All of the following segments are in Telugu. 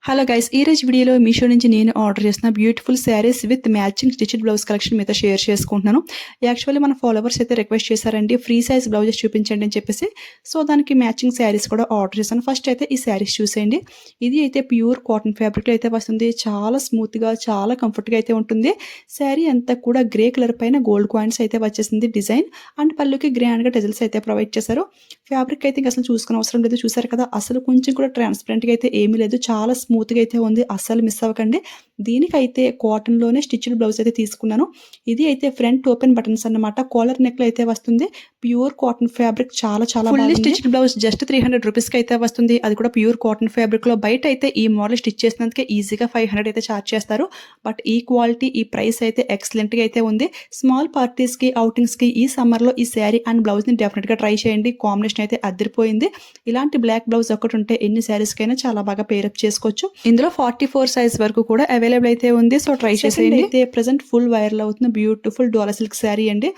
హలో గైస్, ఈ రోజు వీడియోలో మీషో నుంచి నేను ఆర్డర్ చేసిన beautiful saris with matching stitched blouse collection మీతో షేర్ చేసుకుంటున్నాను. యాక్చువల్లీ మన ఫాలోవర్స్ అయితే రిక్వెస్ట్ చేశారండి ఫ్రీ సైజ్ బ్లౌజెస్ చూపించండి అని చెప్పేసి. సో దానికి మ్యాచింగ్ శారీస్ కూడా ఆర్డర్ చేశాను. ఫస్ట్ అయితే ఈ శారీస్ చూసేయండి. ఇది అయితే ప్యూర్ కాటన్ ఫ్యాబ్రిక్లో అయితే వస్తుంది. చాలా స్మూత్గా, చాలా కంఫర్ట్గా అయితే ఉంటుంది. శారీ అంతా కూడా గ్రే కలర్ పైన గోల్డ్ కాయిన్స్ అయితే వచ్చేసింది డిజైన్. అండ్ పళ్ళుకి గ్రాండ్గా టెజల్స్ అయితే ప్రొవైడ్ చేశారు. ఫ్యాబ్రిక్ అయితే ఇంకా అసలు చూసుకునే అవసరం లేదు. చూసారు కదా, అసలు కొంచెం కూడా ట్రాన్స్పరెంట్గా అయితే ఏమీ లేదు. చాలా స్మూత్గా అయితే ఉంది. అస్సలు మిస్ అవ్వకండి. దీనికైతే కాటన్లోనే స్టిచ్డ్ బ్లౌజ్ అయితే తీసుకున్నాను. ఇది అయితే ఫ్రంట్ ఓపెన్ బటన్స్ అన్నమాట. కాలర్ నెక్లో అయితే వస్తుంది. ప్యూర్ కాటన్ ఫ్యాబ్రిక్ చాలా ఫుల్లీ స్టిచ్డ్ బ్లౌజ్ జస్ట్ 300 రూపీస్కి అయితే వస్తుంది. అది కూడా ప్యూర్ కాటన్ ఫ్యాబ్రిక్లో. బయట అయితే ఈ మోడల్ స్టిచ్ చేసినందుకే ఈజీగా 500 అయితే ఛార్జ్ చేస్తారు. బట్ ఈ క్వాలిటీ, ఈ ప్రైస్ అయితే ఎక్సలెంట్గా అయితే ఉంది. స్మాల్ పార్టీస్కి, అవుటింగ్స్కి ఈ సమ్మర్లో ఈ శారీ అండ్ బ్లౌజ్ని డెఫినెట్గా ట్రై చేయండి. కాంబినేషన్ అయితే అదిరిపోయింది. ఇలాంటి బ్లాక్ బ్లౌజ్ ఒకటి ఉంటే ఎన్ని శారీస్కైనా చాలా బాగా పేరప్ చేసుకోవచ్చు. ఇందులో 44 సైజ్ వరకు కూడా అవైలబుల్ అయితే ఉంది. సో ట్రై చేసేయండి. అయితే ప్రెసెంట్ ఫుల్ వైరల్ అవుతున్న బ్యూటిఫుల్ డోలా సిల్క్ శారీ అండి.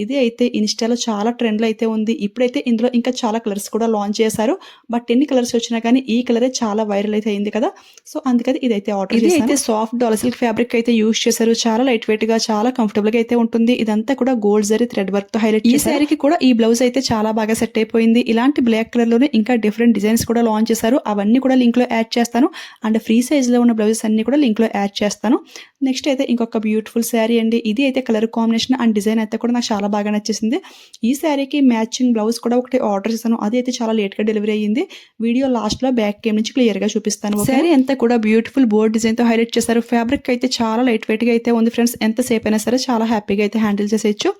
ఇది అయితే ఇన్స్టాలో చాలా ట్రెండ్లో అయితే ఉంది. ఇప్పుడైతే ఇందులో ఇంకా చాలా కలర్స్ కూడా లాంచ్ చేశారు. బట్ ఎన్ని కలర్స్ వచ్చినా కానీ ఈ కలరే చాలా వైరల్ అయితే అయింది కదా. సో అందుకని ఇదైతే ఆర్డర్ చేశాను. ఇది అయితే సాఫ్ట్ డోలా సిల్క్ ఫ్యాబ్రిక్ అయితే యూజ్ చేశారు. చాలా లైట్ వెయిట్ గా, చాలా కంఫర్టబుల్ గా అయితే ఉంటుంది. ఇదంతా కూడా గోల్డ్ జరీ థ్రెడ్ వర్క్ తో హైలైట్. ఈ శారీకి కూడా ఈ బ్లౌజ్ అయితే చాలా బాగా సెట్ అయిపోయింది. ఇలాంటి బ్లాక్ కలర్ లోనే ఇంకా డిఫరెంట్ డిజైన్స్ కూడా లాంచ్ చేశారు. అవన్నీ కూడా లింక్ లో యాడ్ చేస్తాను. అండ్ ఫ్రీ సైజ్ లో ఉన్న బ్లౌజెస్ అన్ని కూడా లింక్ లో యాడ్ చేస్తాను. నెక్స్ట్ అయితే ఇంకొక బ్యూటిఫుల్ శారీ అండి. ఇది అయితే కలర్ కాంబినేషన్ అండ్ డిజైన్ అయితే కూడా నాకు చాలా బాగా నచ్చేసింది. ఈ శారీకి మ్యాచింగ్ బ్లౌజ్ కూడా ఒకటి ఆర్డర్ చేశాను. అది అయితే చాలా లేట్ గా డెలివరీ అయ్యింది. వీడియో లాస్ట్ లో బ్యాక్ కేమ్ నుంచి క్లియర్ గా చూపిస్తాను. శారీ అంతా కూడా బ్యూటిఫుల్ బోర్డ్ డిజైన్ తో హైలైట్ చేశారు. ఫ్యాబ్రిక్ అయితే చాలా లైట్ వెయిట్ గా అయితే ఉంది ఫ్రెండ్స్. ఎంతసేపు అయినా సరే చాలా హ్యాపీగా అయితే హ్యాండిల్ చేసేయచ్చు.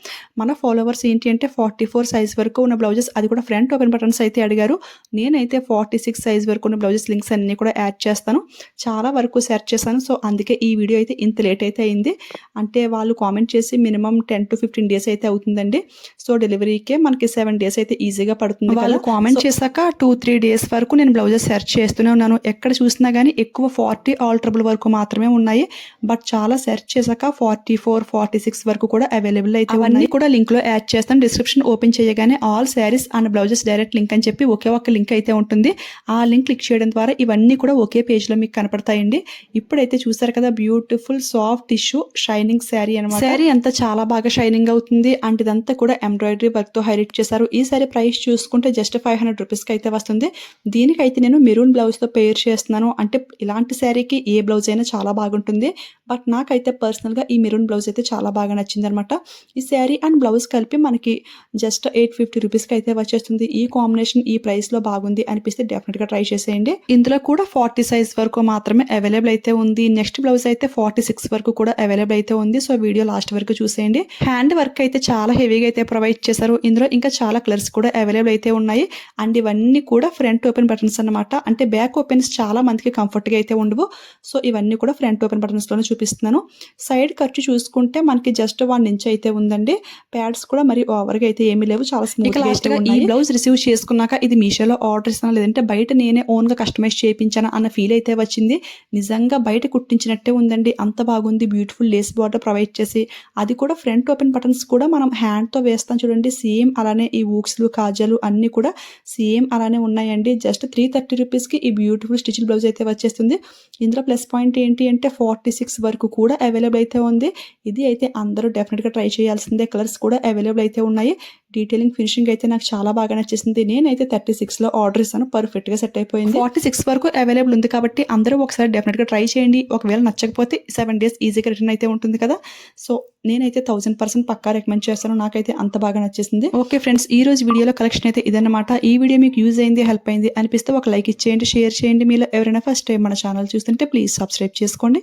మన ఫాలోవర్స్ ఏంటి అంటే 44 సైజ్ వరకు ఉన్న బ్లౌజెస్, అది కూడా ఫ్రంట్ ఓపెన్ బటన్స్ అయితే అడిగారు. నేనైతే 46 సైజ్ వరకు ఉన్న బ్లౌజెస్ లింక్స్ అన్ని కూడా యాడ్ చేస్తాను. చాలా వరకు సెర్చ్ చేశాను. సో అందుకే ఈ వీడియో అయితే ఇంత లేట్ అయితే అయింది. అంటే వాళ్ళు కామెంట్ చేసి మినిమం 10 to 15 డేస్ అయితే అవుతుందండి. సో డెలివరీకే మనకి 7 డేస్ అయితే ఈజీగా పడుతుంది. వాళ్ళు కామెంట్ చేశాక 2-3 డేస్ వరకు నేను బ్లౌజెస్ సెర్చ్ చేస్తూనే ఉన్నాను. ఎక్కడ చూసినా కానీ ఎక్కువ 40 ఆల్టరబుల్ వరకు మాత్రమే ఉన్నాయి. బట్ చాలా సెర్చ్ చేశాక 44, 46 వరకు కూడా అవైలబుల్ అయితే ఉన్నాయి. కూడా లింక్ లో యాడ్ చేస్తాను. డిస్క్రిప్షన్ ఓపెన్ చేయగానే all saris and blouses direct link అని చెప్పి ఒకే ఒక లింక్ అయితే ఉంటుంది. ఆ లింక్ క్లిక్ చేయడం ద్వారా ఇవన్నీ కూడా ఒకే పేజ్ లో మీకు కనపడతాయండి. ఇప్పుడైతే చూసారు కదా, beautiful soft tissue shining sari అనమాట. శారీ అంతా చాలా బాగా షైనింగ్ అవుతుంది. అండ్ ఇదంతా కూడా ఎంబ్రాయిడరీ వర్క్ తో హైలైట్ చేశారు. ఈ శారీ ప్రైస్ చూసుకుంటే జస్ట్ 500 రూపీస్ కి అయితే వస్తుంది. దీనికైతే నేను మెరూన్ బ్లౌజ్ తో పేర్ చేస్తున్నాను. అంటే ఇలాంటి శారీకి ఏ బ్లౌజ్ అయినా చాలా బాగుంటుంది. బట్ నాకైతే పర్సనల్ గా ఈ మెరూన్ బ్లౌజ్ అయితే చాలా బాగా నచ్చింది అనమాట. ఈ శారీ అండ్ బ్లౌజ్ కలిపి మనకి జస్ట్ 850 రూపీస్ కి అయితే వచ్చేస్తుంది. ఈ కాంబినేషన్ ఈ ప్రైస్ లో బాగుంది అనిపిస్తే డెఫినెట్ గా ట్రై చేసేయండి. ఇందులో కూడా 40 సైజ్ వరకు మాత్రమే అవైలబుల్ అయితే ఉంది. నెక్స్ట్ బ్లౌజ్ అయితే 46 వరకు కూడా అవైలబుల్ అయితే ఉంది. సో వీడియో లాస్ట్ వరకు చూసేయండి. హ్యాండ్ వర్క్ అయితే చాలా హెవీగా అయితే ప్రొవైడ్ చేశారు. ఇందులో ఇంకా చాలా కలర్స్ కూడా అవైలబుల్ అయితే ఉన్నాయి. అండ్ ఇవన్నీ కూడా ఫ్రంట్ ఓపెన్ బటన్స్ అన్నమాట. అంటే బ్యాక్ ఓపెన్స్ చాలా మందికి కంఫర్ట్ గా అయితే ఉండవు. సో ఇవన్నీ కూడా ఫ్రంట్ ఓపెన్ బటన్స్ లోనే చూపిస్తున్నాను. సైడ్ ఖర్చు చూసుకుంటే మనకి జస్ట్ 1 ఇంచ్ అయితే ఉందండి. ప్యాడ్స్ కూడా మరి ఓవర్ గా అయితే ఏమీ లేవు. చాలా స్మూత్ గా అయితే ఉన్నాయి. ఈ బ్లౌజ్ రిసీవ్ చేసుకున్నాక ఇది మీషోలో ఆర్డర్ ఇస్తాను, లేదంటే బయట నేనే ఓన్ గా కస్టమైజ్ చేయించాను అన్న ఫీల్ అయితే వచ్చింది. నిజంగా బయట కుట్టించినట్టే ఉందండి. అంత బాగుంది. బ్యూటిఫుల్ లేస్ బార్డర్ ప్రొవైడ్ చేసి, అది కూడా ఫ్రంట్ ఓపెన్ బటన్స్ కూడా మనం హ్యాండ్ తో వేస్తాం చూడండి, సేమ్ అలానే ఈ ఊక్స్లు, కాజాలు అన్ని కూడా సేమ్ అలానే ఉన్నాయండి. జస్ట్ 330 రూపీస్ కి ఈ బ్యూటిఫుల్ స్టిచ్డ్ బ్లౌజ్ అయితే వచ్చేస్తుంది. ఇందులో ప్లస్ పాయింట్ ఏంటి అంటే 46 వరకు కూడా అవైలబుల్ అయితే ఉంది. ఇది అయితే అందరూ డెఫినెట్ గా ట్రై చేయాల్సిందే. కలర్స్ కూడా అవైలబుల్ అయితే ఉన్నాయి. డీటెయిలింగ్, ఫినిషింగ్ అయితే నాకు చాలా బాగా నచ్చేసింది. నేనైతే 36 లో ఆర్డర్ ఇస్తాను. పర్ఫెక్ట్ గా సెట్ అయిపోయింది. 46 వరకు అవైలబుల్ ఉంది కాబట్టి అందరూ ఒకసారి డెఫినెట్ గా ట్రై చేయండి. ఒకవేళ నచ్చకపోతే 7 డేస్ ఈజీగా రిటర్న్ అయితే ఉంటుంది కదా. సో నేనైతే 1000% పక్కా రికమెండ్ చేస్తాను. నాకైతే అంత బాగా నచ్చేసింది. ఓకే ఫ్రెండ్స్, ఈ రోజు వీడియోలో కలెక్షన్ అయితే ఇదన్నమాట. ఈ వీడియో మీకు యూజ్ అయింది, హెల్ప్ అయింది అనిపిస్తే ఒక లైక్ ఇచ్చేయండి, షేర్ చేయండి. మీలో ఎవరైనా ఫస్ట్ టైం మన ఛానల్ చూస్తుంటే ప్లీజ్ సబ్స్క్రైబ్ చేసుకోండి.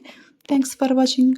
Thanks for watching.